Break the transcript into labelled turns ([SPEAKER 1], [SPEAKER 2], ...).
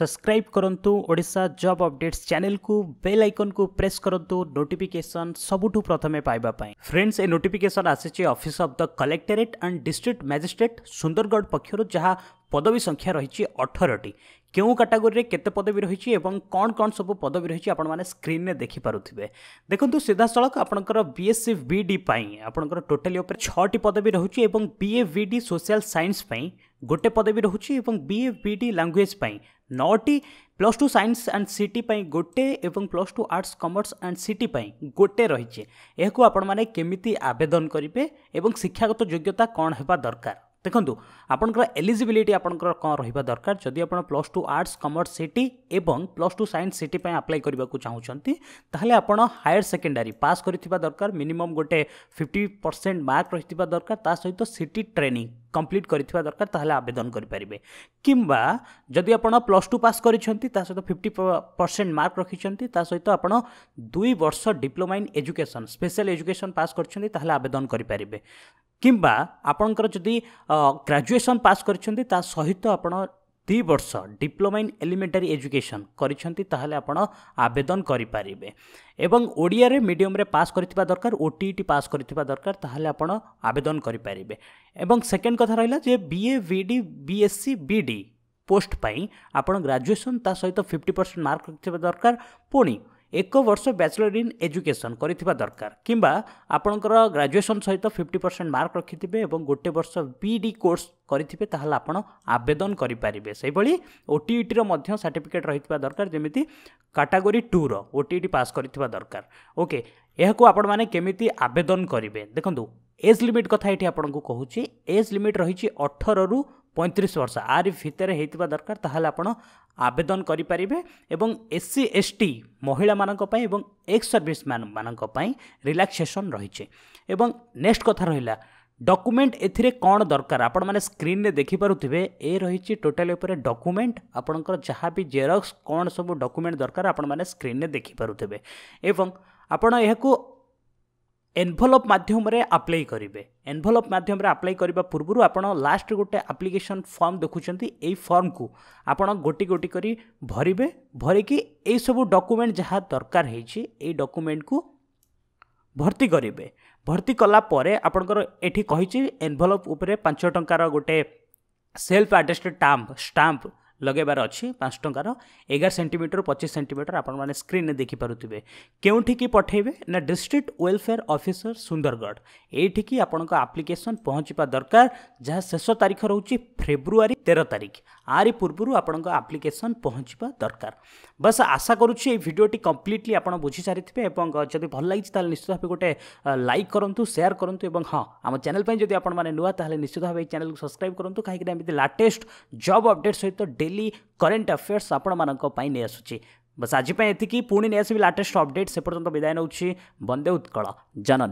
[SPEAKER 1] Subscribe करंतु Odisha job updates channel को bell icon को प्रेस करंतु नोटिफिकेशन सबुठु प्रथमे पाइबा पाई। फ्रेंड्स ए नोटिफिकेशन आसीचे office of the collectorate and district magistrate Sundargarh पक्षर जहाँ पदवी संख्या रही 18टी। क्यों कैटेगोरी केते पदवी रही कौन कौन सब पदवी रही आपण माने स्क्रीन में देखि पारुथिबे। देखंतु सीधा सड़क आपनकर बीएससी बीडी पाई आपनकर टोटली ऊपर 6टी पदवी रहुची एवं बीए बीडी सोशल साइंस पाई गोटे पदवी रहुची एवं बीए बीडी लैंग्वेज पाई 9टी +2 साइंस एंड सीटी पाई गोटे एवं +2 आर्ट्स कॉमर्स एंड सीटी पाई गोटे रही। यह आपण माने केमिति आवेदन करिवे एवं शिक्षागत योग्यता कौन हेबा दरकार। देखो आपंकर एलिजिबिलिटी आपंकर कौन रहा दरकार जदि आप +2 आर्ट्स कॉमर्स सीटी एवं +2 साइंस सीटी पे अप्लाई करने को चाहूँगी ताहले आपण हायर सेकेंडरी पास करथिबा दरकार मिनिमम गोटे 50% मार्क रही दरकार ता सहित सीटी ट्रेनिंग कंप्लीट करथिबा दरकार ताहले आवेदन करि परिबे। किंबा जदि आपण +2 पास करिसेंती ता सहित 50% मार्क रखिसेंती ता सहित आपण 2 वर्ष diploma in education special education pass करछंती ताहले आवेदन करि परिबे। किंबा आपणकर जदि ग्रेजुएशन पास करछंती ता सहित आपण 2 वर्ष डिप्लोमा इन एलिमेंटरी एजुकेशन करिसेंती ताहले आपण आवेदन करि परिबे। एवं ओडिया रे मीडियम रे पास करथिबा दरकार ओटीईटी पास करथिबा दरकार ताहले आपण आवेदन करि परिबे। एवं सेकंड कथा रहिला जे BA BEd BSc BEd post पाई आपण ग्रेजुएशन ता सहित 50% मार्क रखिबा दरकार पुणी 1 वर्ष बैचलर इन एजुकेशन करिथिबा दरकार किंबा आपणकर ग्रेजुएशन सहित 50% मार्क रखिथिबे एवं गोटे वर्ष बीडी कोर्स करिथिबे ताहले आपण आवेदन करि परिबे। सेहि भली ओटीईटी रो मध्य सर्टिफिकेट रहिथिबा दरकार जेमिति कैटेगरी 2 रो ओटीईटी पास करिथिबा दरकार। ओके एहाको आपण माने केमिति आवेदन करिवे। देखंतु एज लिमिट कथा एठी आपण को कहूची एज लिमिट रहिछि 18 रु 35 वर्ष आरि भितर हेतिबा दरकार ताहले आपण आवेदन करि परिबे। एवं एससी एसटी महिला मानक पई एवं एक्स सर्विस मैन मानक पई रिलैक्सेशन रहिछि। एवं नेक्स्ट कथा रहिला डॉक्यूमेंट एथिरे कौन दरकार आपण माने स्क्रीन रे देखि पारुथिबे ए रहिछि टोटल ऊपर डॉक्यूमेंट आपणकर जहाँ भी जेरॉक्स कौन सब डॉक्यूमेंट दरकार आपण माने स्क्रीन रे देखि पारुथिबे। एवं आपण एहाको एनभलप माध्यम रे अप्लाई करिवे। एनभलप माध्यम रे अप्लाई करबा पूर्व आपण लास्ट गोटे एप्लिकेशन फॉर्म देखुचंती एई फॉर्म को आपण गोटी गोटी करी भरिबे भरि कि एई सब डॉक्यूमेंट जहाँ दरकार हेछि एई डॉक्यूमेंट को भर्ती करिवे। भर्ती कला परे आपनकर एठी कहिछि एनभलप उपरे 5 टंकार गोटे सेल्फ अटेस्टेड स्टाम्प लगेबार अच्छी 5 टंकार 11 सेंटीमीटर 25 सेंटीमीटर आपण माने स्क्रीन में देखि पारुथिबे। केउठी की पठेबे ना डिस्ट्रिक्ट वेलफेयर ऑफिसर सुंदरगढ़ एठी की आपनका एप्लिकेशन पहुंचीपा दरकार जहाँ शेष तारीख रहउची फेब्रुआरी 13 तारीख आरी पूर्वरु आपनका एप्लिकेशन पहुंचीपा दरकार। बस आशा करूछि ए वीडियोटी कंप्लीटली आपण बुझी सारिथिबे एवं जदि भल लागिछि ताले निश्चित भाबे गोटे लाइक करंतु शेयर करंतु एवं हां हम चैनल पे जदि आपण माने नुआ ताले निश्चित भाबे चैनल को सब्सक्राइब करंतु काहे कि एमिति लेटेस्ट जॉब अपडेट सहित डेली करेंट अफेयर्स आपण मानक पई नै आसुछि। बस आज पे एतिकी पुणी नै आसीबि लेटेस्ट अपडेट से पर्यंत विदाय नउछि। वंदे उत्कल जननी।